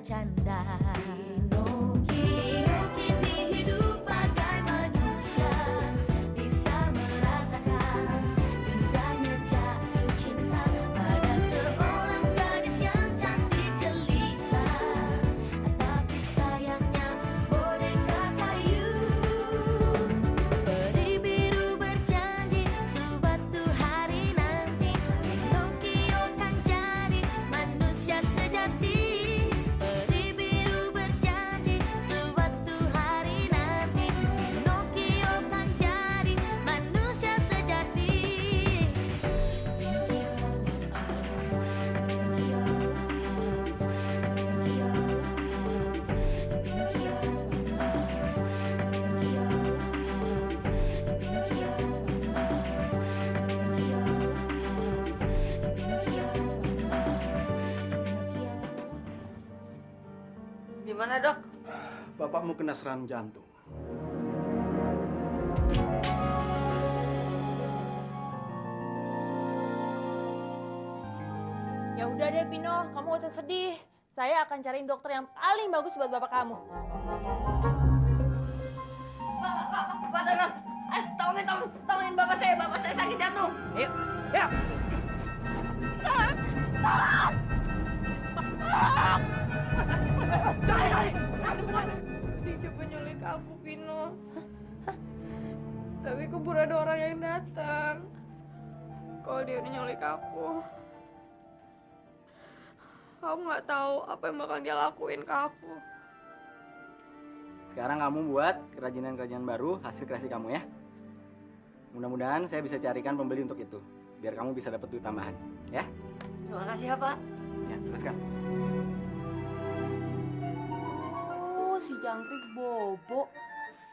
bercanda. Pinocchio kini hidup bagai manusia, bisa merasakan indahnya jatuh cinta pada seorang gadis yang cantik jelita. Tapi sayangnya boneka kayu. Peri biru berjanji suatu hari nanti Pinocchio kan jadi manusia sejati. Peri biru berjanji suatu hari nanti Pinocchio kan jadi manusia sejati. Gimana, Dok? Bapakmu kena serangan jantung. Ya udah deh Pino, kamu gak usah sedih. Saya akan cariin dokter yang paling bagus buat bapak kamu. Pak Dagang, tolongin bapak saya sakit jantung. Ayo, ayo. Dia coba nyulik aku, Pino. Tapi keburu ada orang yang datang. Kalau dia udah nyulik aku nggak tahu apa yang bakal dia lakuin ke aku. Sekarang kamu buat kerajinan-kerajinan baru hasil kreasi kamu ya. Mudah-mudahan saya bisa carikan pembeli untuk itu. Biar kamu bisa dapat duit tambahan. Ya? Terima kasih ya, Pak. Ya, teruskan. Oh, si jangkrik bobo.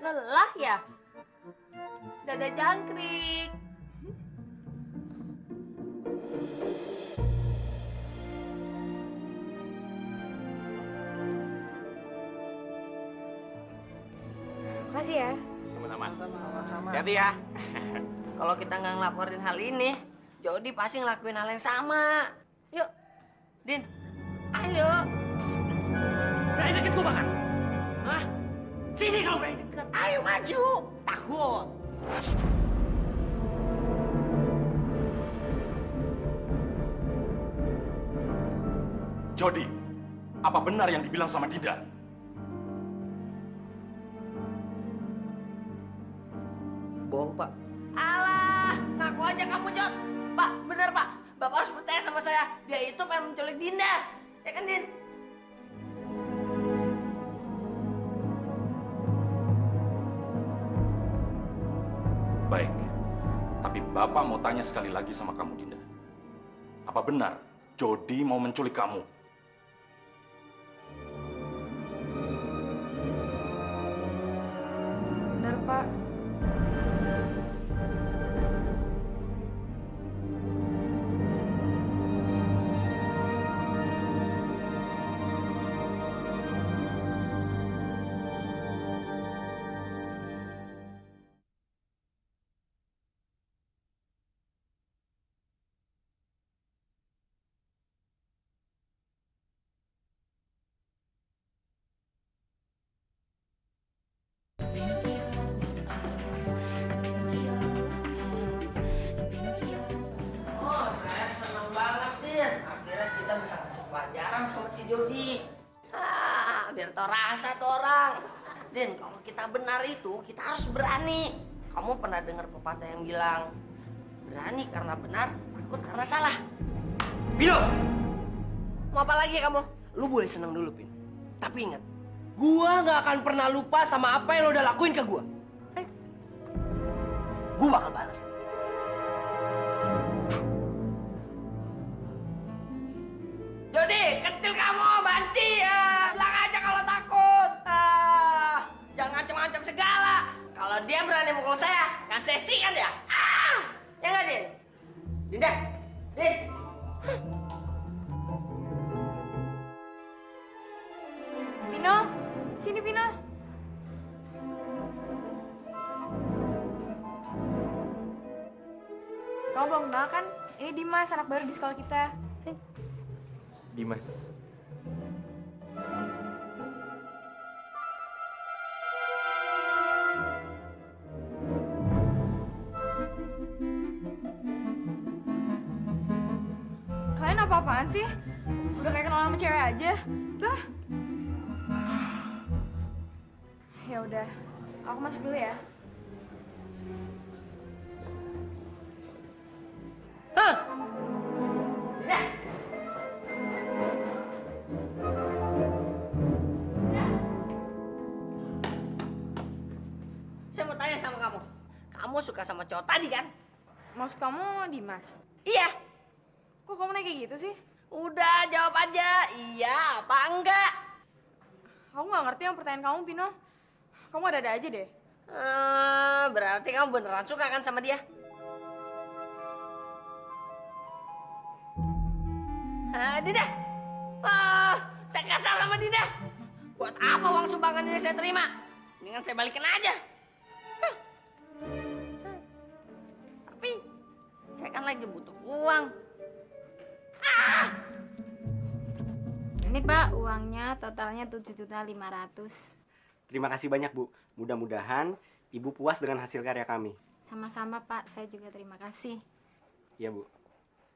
Lelah ya? Dadah jangkrik. Makasih ya. Sama-sama. Hati ya. Kalau kita nggak ngelaporin hal ini, Jody pasti ngelakuin hal yang sama. Yuk, Din. Ayo. Berani deket gue bahkan. Hah? Sini kalau berani deket. Ayo maju. Takut. Jody, apa benar yang dibilang sama Dinda? Bohong, Pak. Alah, ngaku aja kamu, Jod. Pak, bener, Pak. Bapak harus percaya sama saya. Dia itu pengen menculik Dinda. Ya kan, Din? Baik, tapi Bapak mau tanya sekali lagi sama kamu, Dinda. Apa benar Jody mau menculik kamu? Benar, Pak. Oh, saya senang banget, Din. Akhirnya kita bisa kasih pelajaran sama si Jody. Biar tau rasa tuh orang. Din, kalau kita benar itu, kita harus berani. Kamu pernah dengar pepatah yang bilang, berani karena benar, takut karena salah. Pino! Mau apa lagi kamu? Lu boleh senang dulu, Pin. Tapi ingat, gua nggak akan pernah lupa sama apa yang lo udah lakuin ke gua. Gua bakal balas. Jody, kecil kamu, banci ya. Bilang aja kalau takut. Jangan ngancam-ngancam segala. Kalau dia berani mukul saya, kan saya sikat ya. Ya nggak, Din? Dinda, Din. Pino, sini Pino. Kamu belum kenal kan? Ini Dimas, anak baru di sekolah kita. Dimas. Kalian apa-apaan sih? Udah kayak kenal sama cewek aja. Udah. Ya udah, aku masuk dulu ya. Hah? Dinda! Dinda! Saya mau tanya sama kamu. Kamu suka sama cowok tadi kan? Maksud kamu Dimas? Iya. Kok kamu naik kayak gitu sih? Udah, jawab aja. Iya apa enggak? Aku nggak ngerti yang pertanyaan kamu, Pino. Kamu ada-ada aja deh. Berarti kamu beneran suka kan sama dia? Dinda! Saya kasar sama Dinda. Buat apa uang sumbangan ini saya terima? Mendingan saya balikin aja. Hah. Tapi saya kan lagi butuh uang. Ini Pak, uangnya totalnya 7.500.000. Terima kasih banyak, Bu. Mudah-mudahan Ibu puas dengan hasil karya kami. Sama-sama Pak, saya juga terima kasih. Iya, Bu.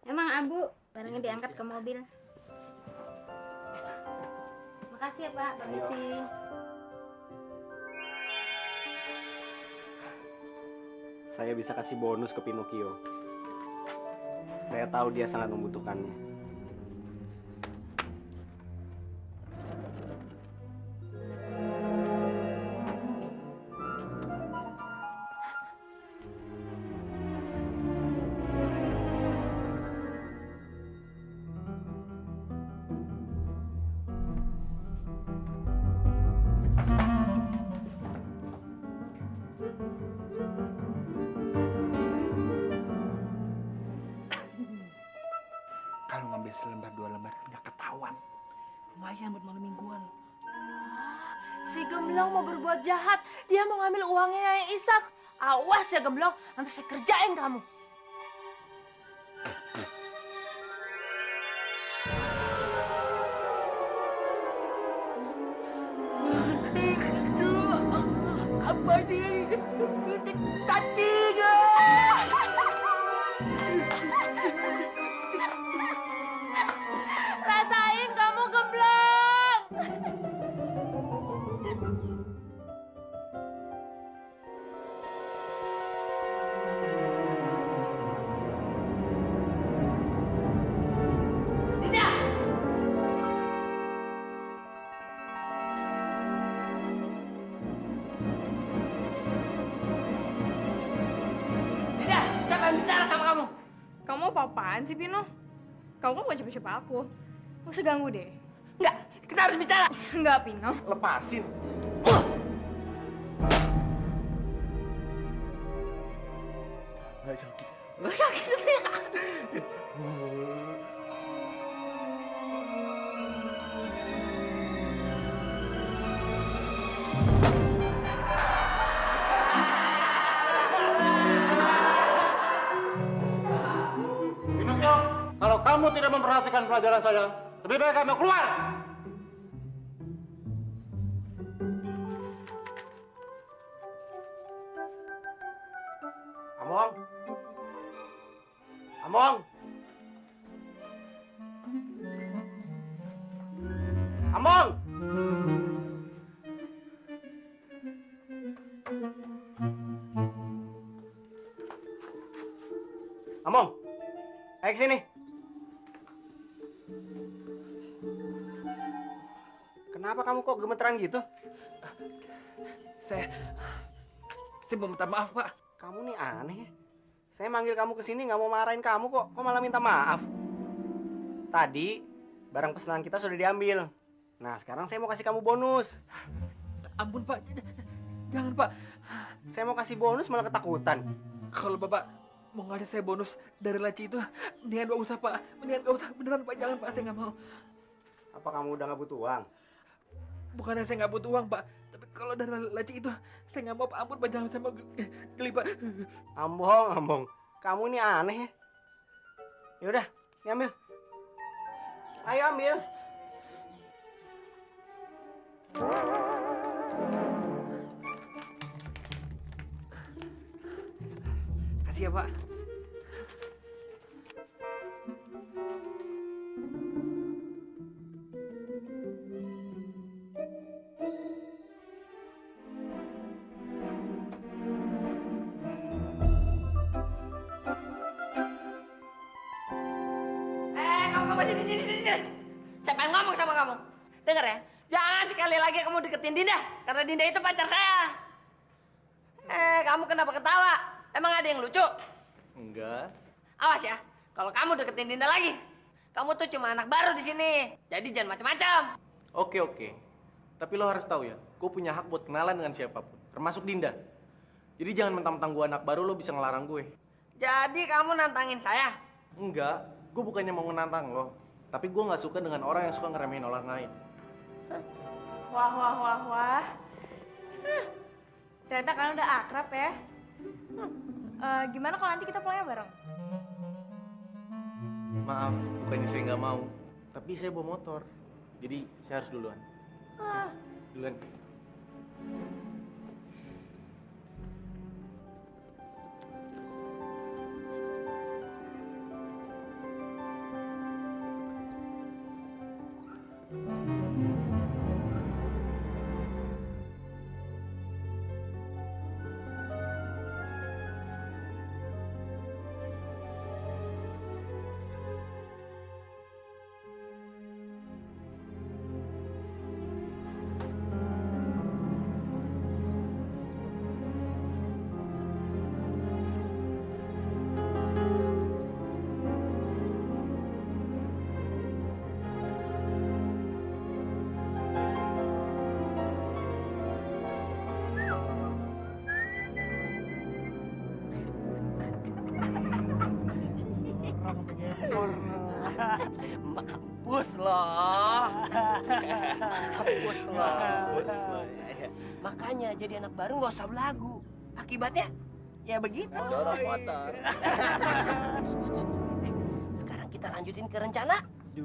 Emang Abu, barangnya diangkat ke mobil. Makasih ya Pak, permisi. Saya bisa kasih bonus ke Pinocchio. Saya tahu dia sangat membutuhkannya. Kalau ngambil selembar 2 lembar nggak ketahuan. Lumayan buat malam mingguan. Si Gemblong mau berbuat jahat. Dia mau ngambil uangnya yang Isak. Awas ya Gemblong, nanti saya kerjain kamu. Apa dia? Tadi Rasain kamu Gemblong. Dinda! Dinda, saya pengen bicara sama kamu. Kamu apa-apaan sih, Pino? Kamu kan bukan siapa-siapa aku. Nggak usah ganggu deh. Enggak, kita harus bicara. Enggak, Pino. Lepasin. Pinocchio, kalau kamu tidak memperhatikan pelajaran saya, lebih baik kamu keluar. Among. Among. Among. Among. Ayo ke sini. Kenapa kamu kok gemeteran gitu? Saya mau minta maaf, Pak. Kamu nih aneh ya. Saya manggil kamu ke sini nggak mau marahin kamu kok. Kok malah minta maaf? Tadi barang pesanan kita sudah diambil. Nah, sekarang saya mau kasih kamu bonus. Ampun, Pak. Jangan, Pak. Saya mau kasih bonus malah ketakutan. Kalau Bapak mau ngasih saya bonus dari laci itu, mendingan gak usah, Pak. Mendingan gak usah. Beneran, Pak. Jangan, Pak. Saya nggak mau. Apa kamu udah nggak butuh uang? Bukannya saya nggak butuh uang, Pak. Tapi kalau dari laci itu, saya nggak mau, Pak. Ampun, Pak. Jangan, saya mau geli, Pak. Ambong, ambong. Kamu nih aneh ya. Ya udah, ambil. Ayo ambil. Kasih ya, Pak. Kamu sini. Saya pengen ngomong sama kamu. Dengar ya, jangan sekali lagi kamu deketin Dinda, karena Dinda itu pacar saya. Kamu kenapa ketawa? Emang ada yang lucu? Enggak. Awas ya, kalau kamu deketin Dinda lagi, kamu tuh cuma anak baru di sini. Jadi jangan macam-macam. Oke. Tapi lo harus tahu ya, gue punya hak buat kenalan dengan siapapun, termasuk Dinda. Jadi jangan mentang-mentang gue anak baru lo bisa ngelarang gue. Jadi kamu nantangin saya? Enggak, gue bukannya mau menantang lo. Tapi gue nggak suka dengan orang yang suka ngeremehin orang lain. Wah. Ternyata kalian udah akrab ya. Gimana kalau nanti kita pulangnya bareng? Maaf, bukannya saya nggak mau. Tapi saya bawa motor. Jadi saya harus duluan. Duluan. Mampus loh. Mampus loh. Makanya jadi anak baru nggak usah belagu. Akibatnya ya begitu. Dorong motor. Sekarang kita lanjutin ke rencana. 2.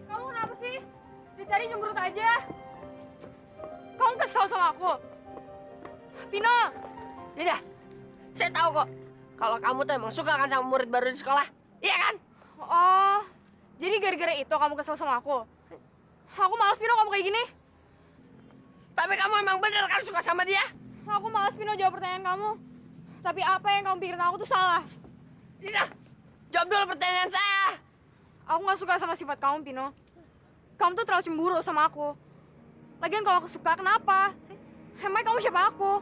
Kamu kenapa sih? Dari tadi cemberut aja. Kamu kesal sama aku. Pino, Tidak, saya tahu kok. Kalau kamu tuh emang suka kan sama murid baru di sekolah, iya kan? oh, jadi gara-gara itu kamu kesal sama aku? Aku malas Pino kamu kayak gini. Tapi kamu emang bener kan suka sama dia? Aku malas Pino jawab pertanyaan kamu. Tapi apa yang kamu pikir aku tuh salah? Tidak, jawab dulu pertanyaan saya. Aku nggak suka sama sifat kamu, Pino. Kamu tuh terlalu cemburu sama aku. Lagian kalau aku suka, kenapa? Emang kamu siapa aku?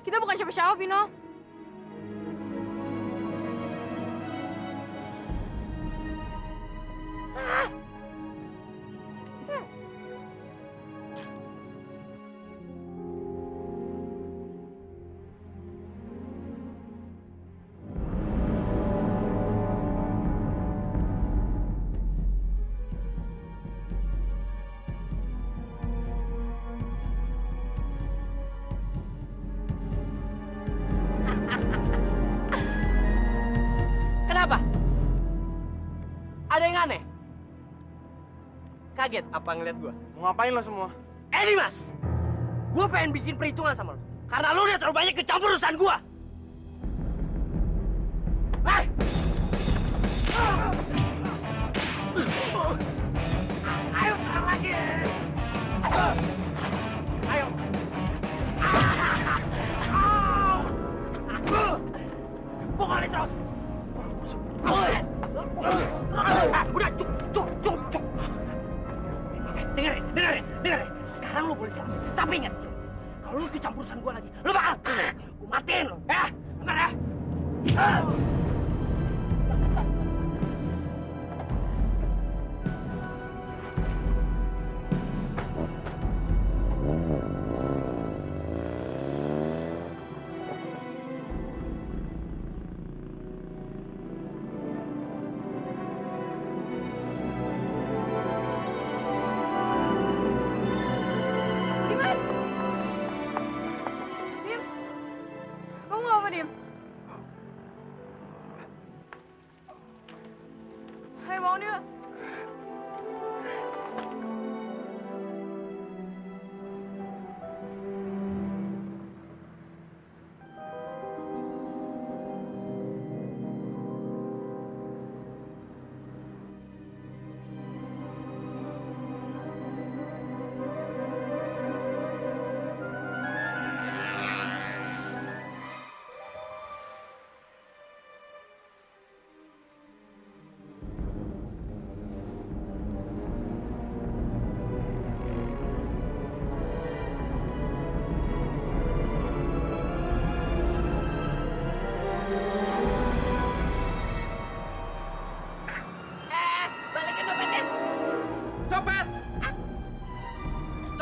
Kita bukan siapa-siapa, Pino. Kenapa? Ada yang aneh? Kaget apa ngeliat gua? Mau ngapain lo semua? Dimas! Gua pengen bikin perhitungan sama lo. Karena lo udah terlalu banyak kecampur urusan gua. Hei! Ayo serang lagi! Ayo! Pukulin terus! Udah, cuk! Dengerin. Sekarang lo boleh selamat. Tapi ingat, kalau lo kecampur urusan gua lagi, lo bakal gua matiin lo, ya? Dengar ya?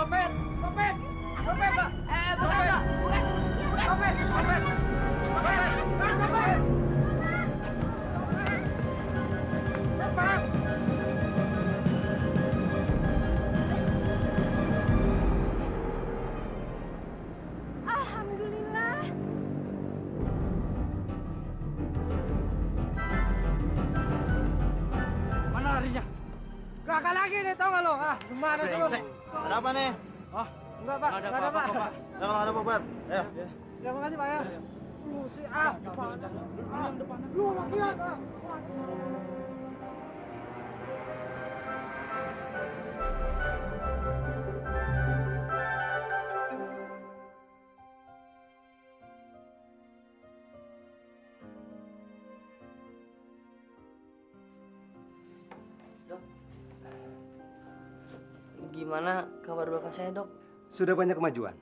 Dompet, dompet, dompet, Pak. Bukan, bukan, bukan. Dompet, dompet, dompet, dompet. Dompet. Alhamdulillah. Mana larinya? Kakak lagi nih, tau gak lo? Gimana sih lo? Ada apa nih? Enggak, Pak. Enggak ada, Pak. Jangan ada apa-apa. Ya. Ya, makasih, Pak ya. Lu sih, Lu lagi ya, Kak. Dok, gimana kabar bapak saya, Dok? Sudah banyak kemajuan.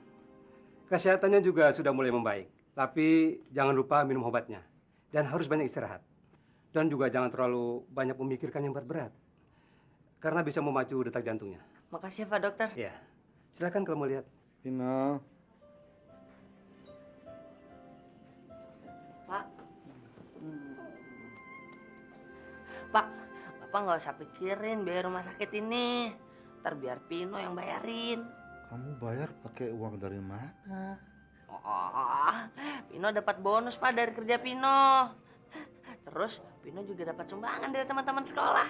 Kesehatannya juga sudah mulai membaik. Tapi jangan lupa minum obatnya. Dan harus banyak istirahat. Dan juga jangan terlalu banyak memikirkan yang berat-berat. Karena bisa memacu detak jantungnya. Makasih ya, Pak Dokter. Ya, silakan kalau mau lihat. Pino. Pak. Pak, Bapak nggak usah pikirin biaya rumah sakit ini. Ntar biar Pino yang bayarin. Kamu bayar pakai uang dari mana? Oh, Pino dapat bonus, Pak, dari kerja Pino. Terus Pino juga dapat sumbangan dari teman-teman sekolah.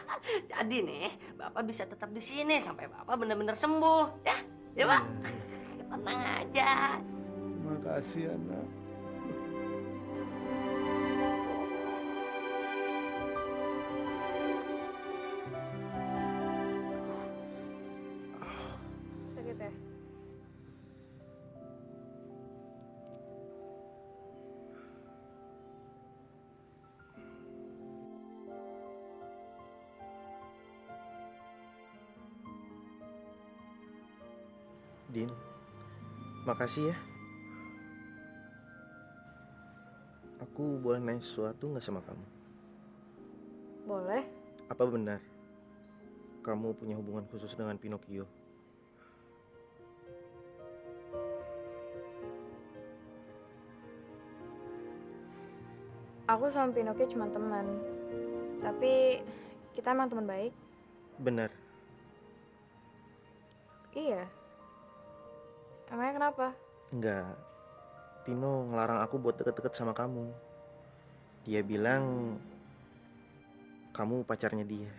Jadi nih, Bapak bisa tetap di sini sampai Bapak benar-benar sembuh, ya? Ya, Pak. Tenang aja. Terima kasih, anak. Sakit ya? Din, makasih ya. Aku boleh nanya sesuatu nggak sama kamu? Boleh. Apa benar kamu punya hubungan khusus dengan Pinocchio? Aku sama Pinocchio cuma teman. Tapi kita emang teman baik. Benar. Iya. Emangnya kenapa? Enggak. Pino ngelarang aku buat deket-deket sama kamu. Dia bilang kamu pacarnya dia.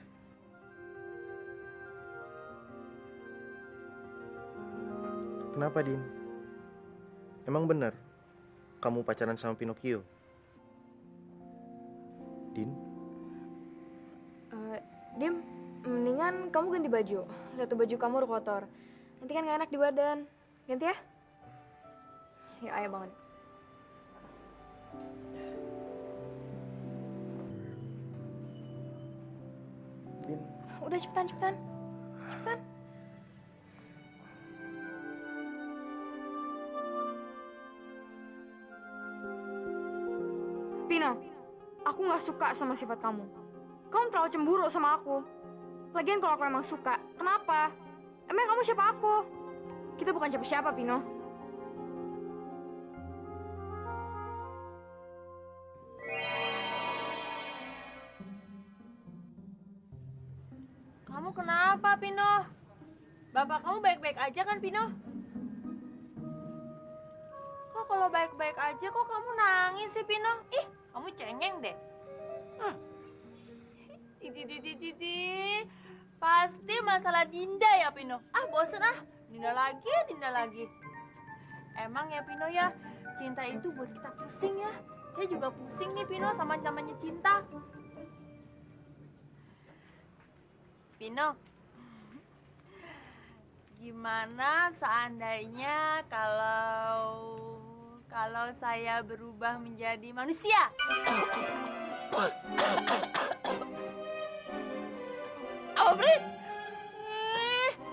Kenapa, Din? Emang benar kamu pacaran sama Pinocchio? Din? Dim, mendingan kamu ganti baju. Satu baju kamu udah kotor. Nanti kan gak enak di badan. Ganti ya? Ya, ayo bangun. Din? Udah cepetan, cepetan. Cepetan. Pino, aku gak suka sama sifat kamu. Kamu terlalu cemburu sama aku. Lagian kalau aku emang suka, kenapa? Emang kamu siapa aku? Kita bukan siapa-siapa, Pino. Kamu kenapa, Pino? Bapak kamu baik-baik aja kan, Pino? Kok kalau baik-baik aja kok kamu nangis sih, Pino? Ih, kamu cengeng deh. Titi. Pasti masalah Dinda ya, Pino. Ah, bosen ah. Dinda lagi. Emang ya, Pino ya, cinta itu buat kita pusing ya. Saya juga pusing nih, Pino, sama namanya cinta. Pino, gimana seandainya kalau saya berubah menjadi manusia? Aubrey?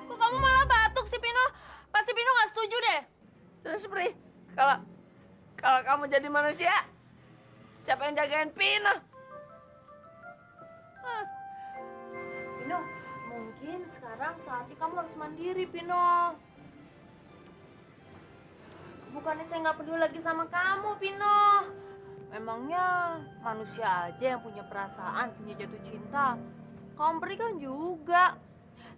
Kok kamu malah batuk sih, Pino? Pasti Pino nggak setuju deh. Terus, Pri, kalau kamu jadi manusia, siapa yang jagain Pino? Pino, mungkin sekarang saatnya kamu harus mandiri, Pino. bukannya saya nggak peduli lagi sama kamu, Pino. Memangnya manusia aja yang punya perasaan, punya jatuh cinta. Kaum peri kan juga.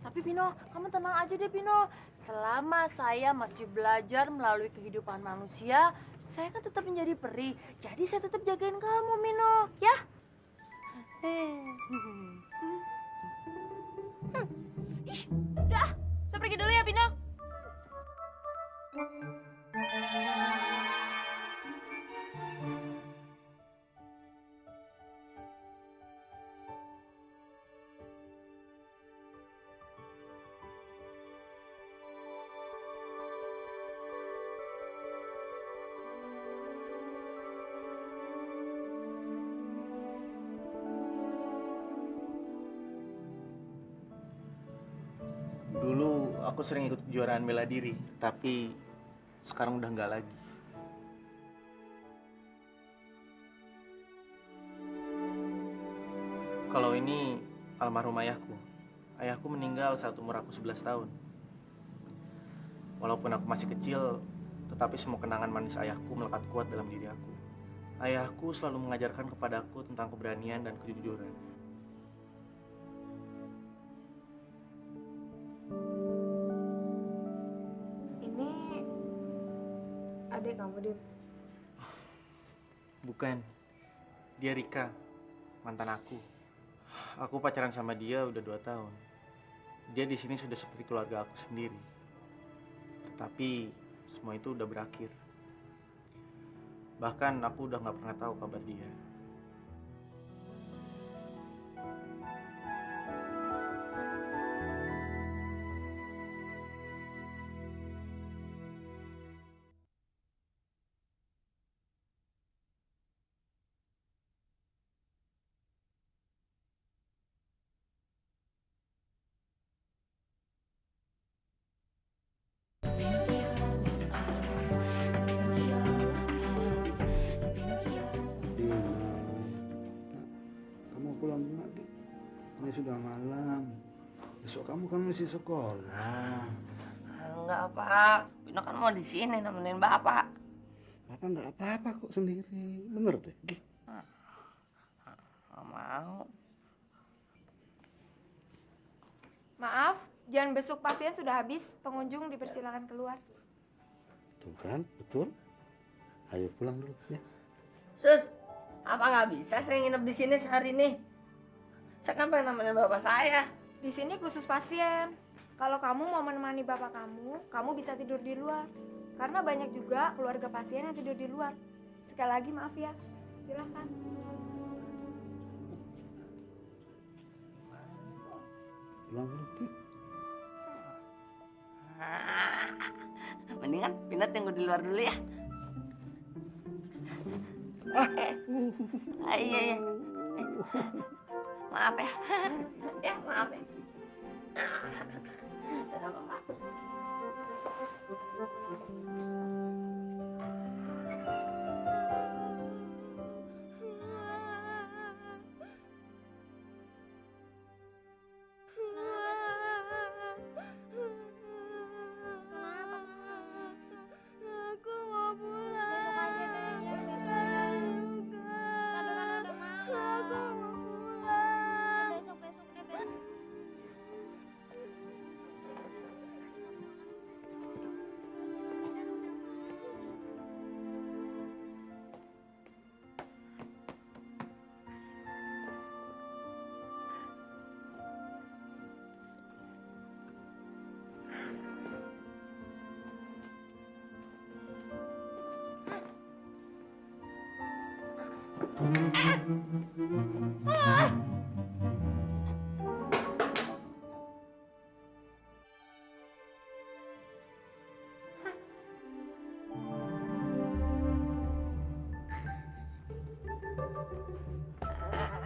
Tapi Pino, kamu tenang aja deh Pino. Selama saya masih belajar melalui kehidupan manusia, saya kan tetap menjadi peri. Jadi saya tetap jagain kamu, Mino, ya? Ih, udah, saya pergi dulu ya, Pino. Dulu aku sering ikut kejuaraan bela diri, tapi sekarang udah nggak lagi. Kalau ini almarhum ayahku. Ayahku meninggal saat umur aku 11 tahun. Walaupun aku masih kecil, tetapi semua kenangan manis ayahku melekat kuat dalam diri aku. Ayahku selalu mengajarkan kepadaku tentang keberanian dan kejujuran. Ini adik kamu, Dit. Bukan. Dia Rika, mantan aku. Aku pacaran sama dia udah 2 tahun. Dia di sini sudah seperti keluarga aku sendiri. Tetapi semua itu udah berakhir. Bahkan aku udah nggak pernah tahu kabar dia. Kamu pulang dulu, Dik. Ini sudah malam. Besok kamu kan masih sekolah. Enggak, Pak. Pino kan mau di sini nemenin Bapak. Bapak nggak apa-apa kok sendiri. Bener deh. Gih. Nggak mau. Maaf, jam besuk pasien sudah habis. Pengunjung dipersilakan keluar. Tuh kan, betul. Ayo pulang dulu ya. Sus, apa nggak bisa saya nginep di sini sehari ini? Saya kan pengen nemenin Bapak saya. Di sini khusus pasien. Kalau kamu mau menemani bapak kamu bisa tidur di luar. Karena banyak juga keluarga pasien yang tidur di luar. Sekali lagi maaf ya. Silakan. Pulang dulu, Dik. Mendingan Pino tunggu di luar dulu ya. Iya, iya. Maaf ya. Ya, maaf ya. Dadah, Bapak. Aku mau pulang. Aku mau pulang. Besok deh, besok.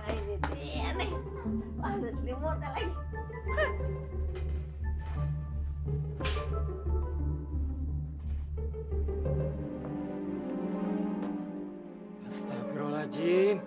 Ini dia nih. Wah, ada selimutnya lagi. Astagfirullahaladzim.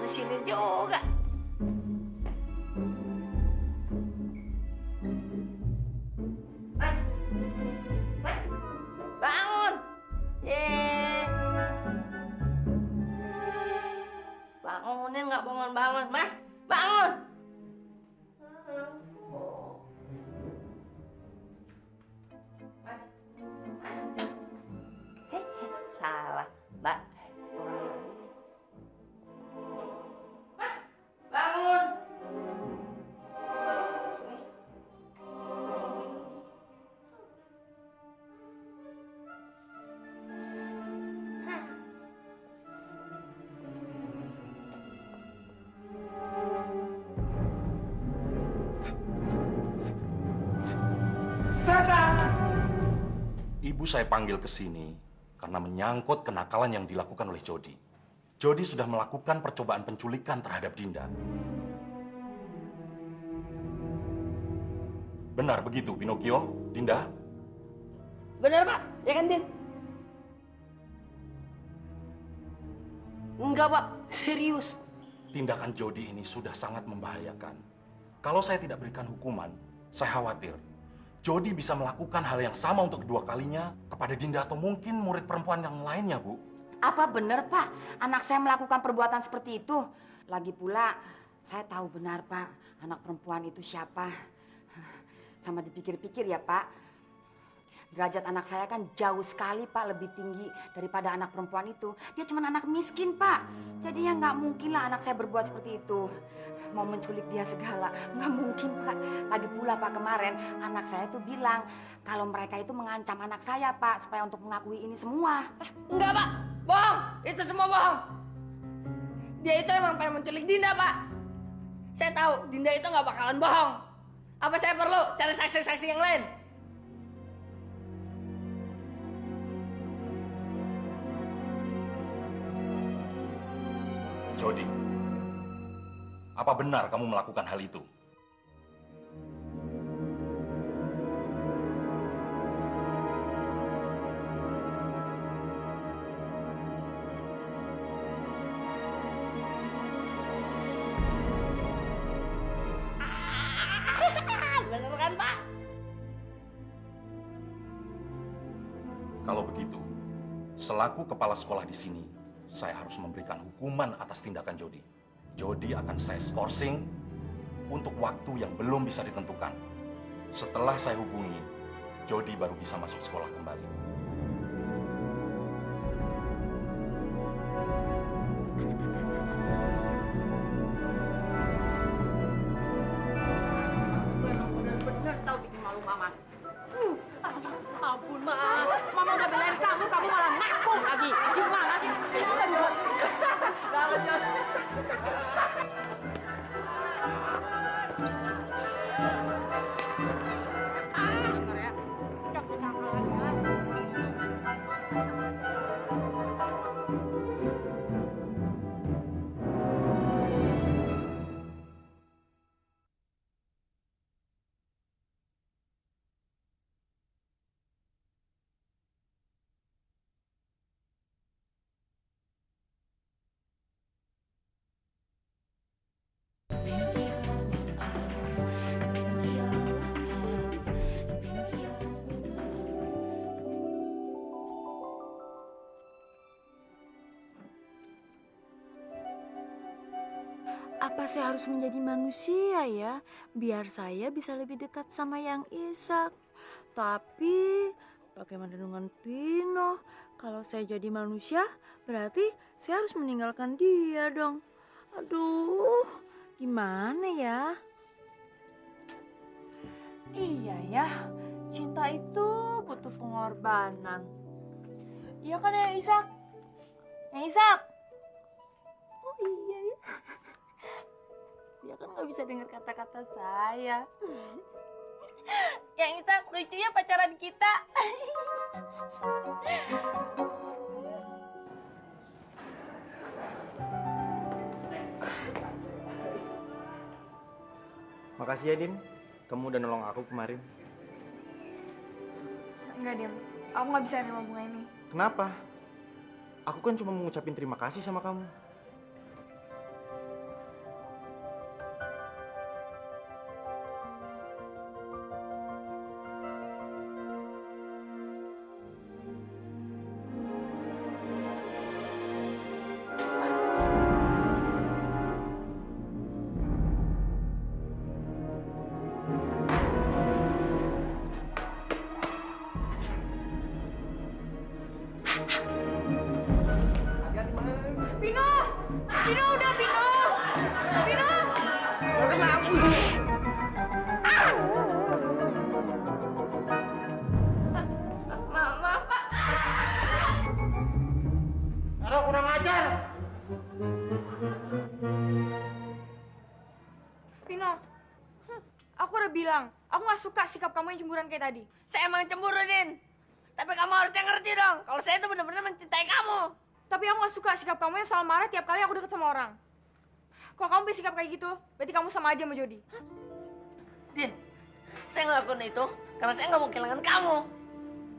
di sini juga. Mas, Mas, bangun. Yeay. Bangunin nggak bangun-bangun, Mas, bangun. Mas, Mas. Salah, Mbak. Mas, bangun. Ibu saya panggil ke sini karena menyangkut kenakalan yang dilakukan oleh Jody. Jody sudah melakukan percobaan penculikan terhadap Dinda. Benar begitu, Pinocchio, Dinda? Bener, Pak. Ya kan, Din? Enggak, Pak. Serius. Tindakan Jody ini sudah sangat membahayakan. Kalau saya tidak berikan hukuman, saya khawatir Jody bisa melakukan hal yang sama untuk kedua kalinya kepada Dinda atau mungkin murid perempuan yang lainnya, Bu. Apa benar, Pak? Anak saya melakukan perbuatan seperti itu. Lagi pula, saya tahu benar, Pak, anak perempuan itu siapa. Sama dipikir-pikir ya, Pak. Derajat anak saya kan jauh sekali, Pak, lebih tinggi daripada anak perempuan itu. Dia cuma anak miskin, Pak. Jadi ya nggak mungkin lah anak saya berbuat seperti itu. Mau menculik dia segala, nggak mungkin, Pak. Lagi pula, Pak, kemarin anak saya tuh bilang kalau mereka itu mengancam anak saya, Pak, supaya untuk mengakui ini semua. Enggak, Pak. Bohong. Itu semua bohong. Dia itu emang pengen menculik Dinda, Pak. Saya tahu Dinda itu nggak bakalan bohong. Apa saya perlu cari saksi-saksi yang lain? Jody, apa benar kamu melakukan hal itu? Bener kan, Pak? Kalau begitu, selaku kepala sekolah di sini, saya harus memberikan hukuman atas tindakan Jody. Jody akan saya skorsing untuk waktu yang belum bisa ditentukan. Setelah saya hubungi, Jody baru bisa masuk sekolah kembali. Bener-bener tahu bikin malu Mama. Ampun, Ma. Mama udah belain kamu malah ngaku lagi. Gimana sih? Apa saya harus menjadi manusia ya, biar saya bisa lebih dekat sama Yang Ishak? Tapi bagaimana dengan Pino? Kalau saya jadi manusia, berarti saya harus meninggalkan dia dong. Aduh, gimana ya? Iya ya, cinta itu butuh pengorbanan. Iya kan Yang Ishak? Yang Ishak? Oh iya ya. Dia kan nggak bisa dengar kata-kata saya. Yang Ishak, lucunya pacaran kita. Makasih ya, Din. Kamu udah nolong aku kemarin. Enggak, Dim. Aku nggak bisa nerima bunga ini. Kenapa? Aku kan cuma mengucapin terima kasih sama kamu. nggak suka sikap kamu yang cemburuan kayak tadi. Saya emang cemburu, Din. Tapi kamu harusnya ngerti dong, kalau saya itu benar-benar mencintai kamu. Tapi aku nggak suka sikap kamu yang selalu marah tiap kali aku deket sama orang. Kalau kamu bersikap kayak gitu, berarti kamu sama aja sama Jody. Din, saya ngelakuin itu karena saya nggak mau kehilangan kamu.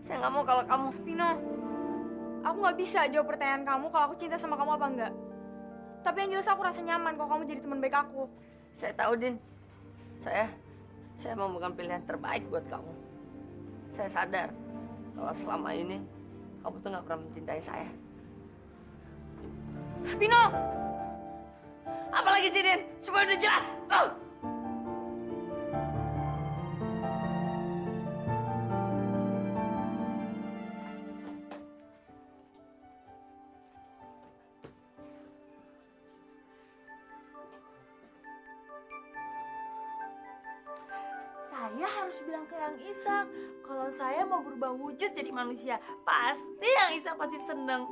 Saya nggak mau kalau kamu... Vino, aku nggak bisa jawab pertanyaan kamu kalau aku cinta sama kamu apa enggak. Tapi yang jelas aku rasa nyaman kalau kamu jadi teman baik aku. Saya tahu, Din. Saya emang bukan pilihan terbaik buat kamu. Saya sadar kalau selama ini kamu tuh nggak pernah mencintai saya. Vino! Apalagi sih, Din? Semua udah jelas. Oh! Saya harus bilang ke Yang Isak kalau saya mau berubah wujud jadi manusia. Pasti Yang Isak pasti seneng.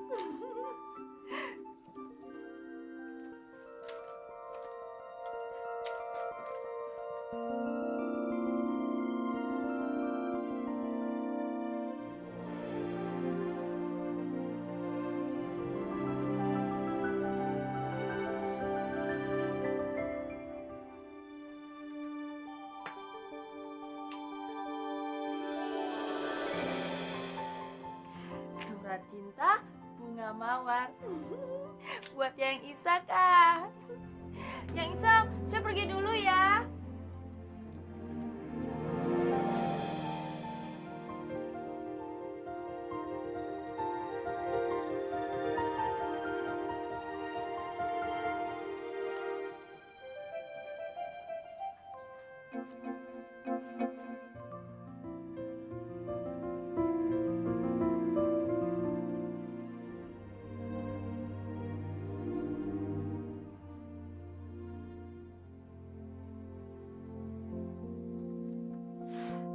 Surat cinta bunga mawar buat Yang Isak ah. Yang Isak, saya pergi dulu ya.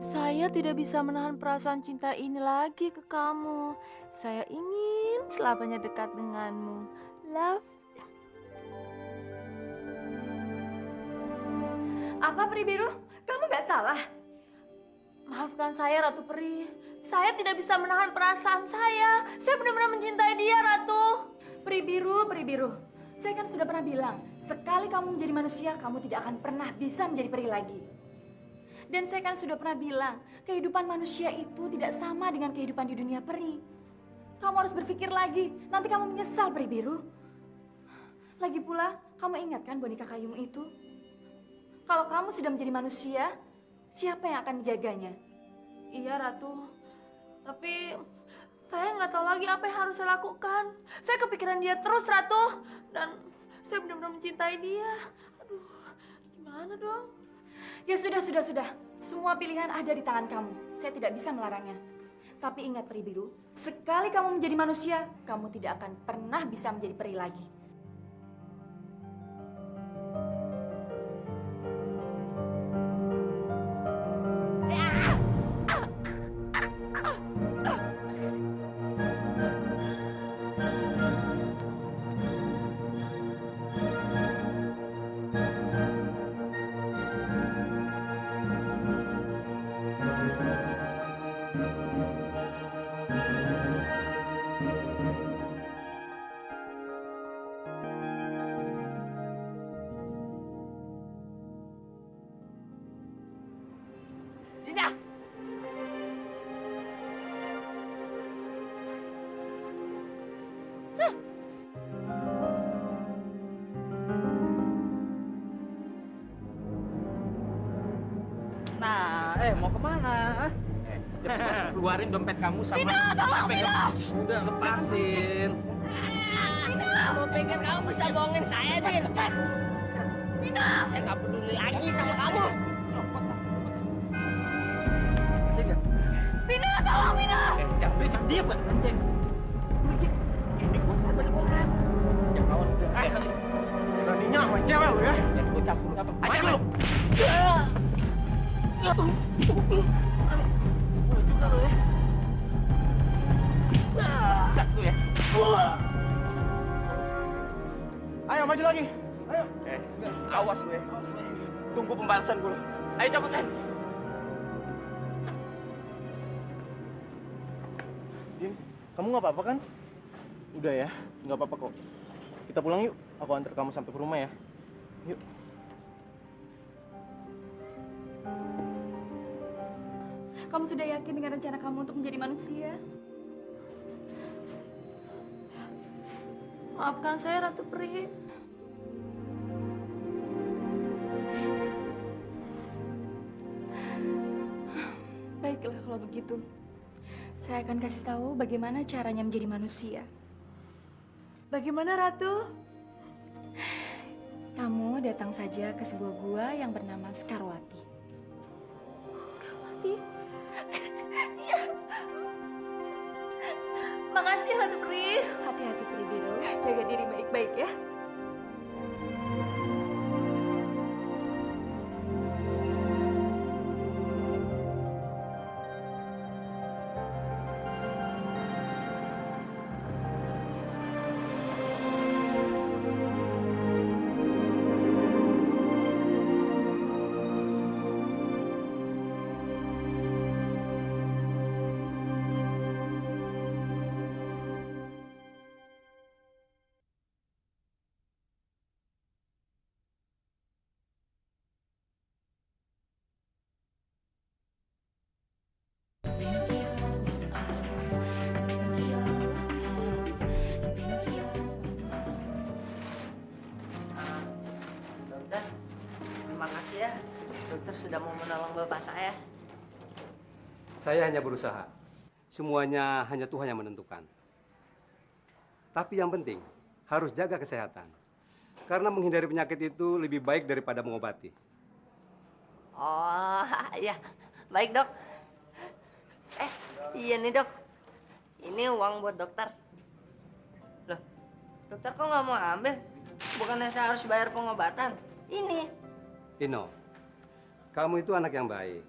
Saya tidak bisa menahan perasaan cinta ini lagi ke kamu. Saya ingin selamanya dekat denganmu. Love. Apa, Peri Biru? Kamu nggak salah. Maafkan saya, Ratu Peri. Saya tidak bisa menahan perasaan saya. Saya benar-benar mencintai dia, Ratu. Peri Biru, Peri Biru. Saya kan sudah pernah bilang, sekali kamu menjadi manusia, kamu tidak akan pernah bisa menjadi peri lagi. Dan saya kan sudah pernah bilang, kehidupan manusia itu tidak sama dengan kehidupan di dunia peri. Kamu harus berpikir lagi, nanti kamu menyesal, Peri Biru. Lagi pula, kamu ingat kan boneka kayumu itu? Kalau kamu sudah menjadi manusia, siapa yang akan menjaganya? Iya, Ratu. Tapi saya nggak tahu lagi apa yang harus saya lakukan. Saya kepikiran dia terus, Ratu. Dan saya benar-benar mencintai dia. Aduh, gimana dong? Ya sudah. Semua pilihan ada di tangan kamu. Saya tidak bisa melarangnya. Tapi ingat, Peri Biru, sekali kamu menjadi manusia, kamu tidak akan pernah bisa menjadi peri lagi. Dinda! Nah, mau kemana? Cepet keluarin dompet kamu sama... Vino, tolong, Vino! Udah, lepasin. Kamu pikir kamu bisa bohongin saya, Din? Vino! Saya nggak peduli lagi sama kamu. Vino, tolong, Vino! Jangan berisik, diam gak? Ini gue balik orang. Ya kawan, Beraninya sama cewek lu ya? Ya, gue campur apa? Aja lu! Cat lu ya. Ayo maju lagi. Ayo. Awas lu ya. Tunggu pembalasan gue. Ayo cabut, Din, kamu nggak apa-apa kan? Udah ya, nggak apa-apa kok. Kita pulang yuk. Aku antar kamu sampai ke rumah ya. Yuk. Kamu sudah yakin dengan rencana kamu untuk menjadi manusia? Maafkan saya, Ratu Peri. Baiklah kalau begitu. Saya akan kasih tahu bagaimana caranya menjadi manusia. Bagaimana, Ratu? Kamu datang saja ke sebuah gua yang bernama Skarwati. Skarwati? Iya. Makasih, Ratu Peri. Hati-hati, Peri Biru. Jaga diri baik-baik ya. Dokter, terima kasih ya. Dokter sudah mau menolong bapak saya. Saya hanya berusaha. Semuanya hanya Tuhan yang menentukan. Tapi yang penting, harus jaga kesehatan. Karena menghindari penyakit itu lebih baik daripada mengobati. Oh, iya. Baik, Dok. Iya nih, Dok. Ini uang buat dokter. Loh, dokter kok nggak mau ambil? Bukannya saya harus bayar pengobatan? Ini. Dino, kamu itu anak yang baik.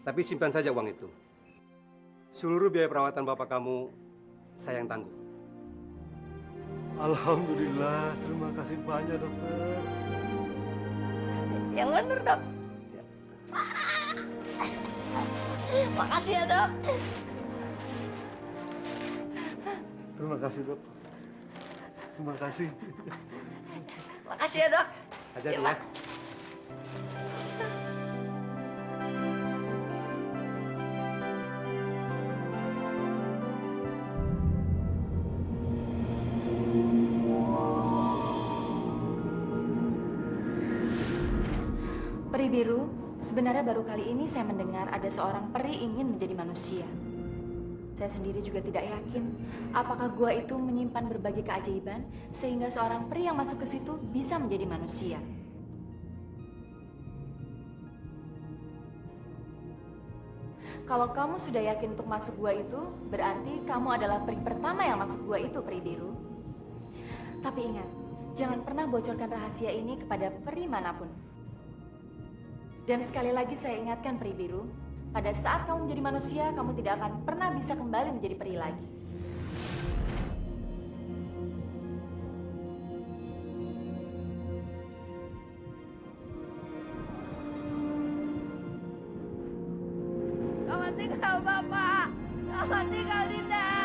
Tapi simpan saja uang itu. Seluruh biaya perawatan bapak kamu, saya yang tanggung. Alhamdulillah, terima kasih banyak dokter. Yang bener, Dok. Makasih ya, Dok. Terima kasih dok. Terima kasih. Makasih ya, Dok. Hati-hati Iya, ya. Pak. Peri Biru, sebenarnya baru kali ini saya mendengar ada seorang peri ingin menjadi manusia. Saya sendiri juga tidak yakin apakah gua itu menyimpan berbagai keajaiban sehingga seorang peri yang masuk ke situ bisa menjadi manusia. Kalau kamu sudah yakin untuk masuk gua itu, berarti kamu adalah peri pertama yang masuk gua itu, Peri Biru. Tapi ingat, jangan pernah bocorkan rahasia ini kepada peri manapun. Dan sekali lagi saya ingatkan, Peri Biru, pada saat kamu menjadi manusia, kamu tidak akan pernah bisa kembali menjadi peri lagi. Selamat tinggal, Bapak. Selamat tinggal, Dinda.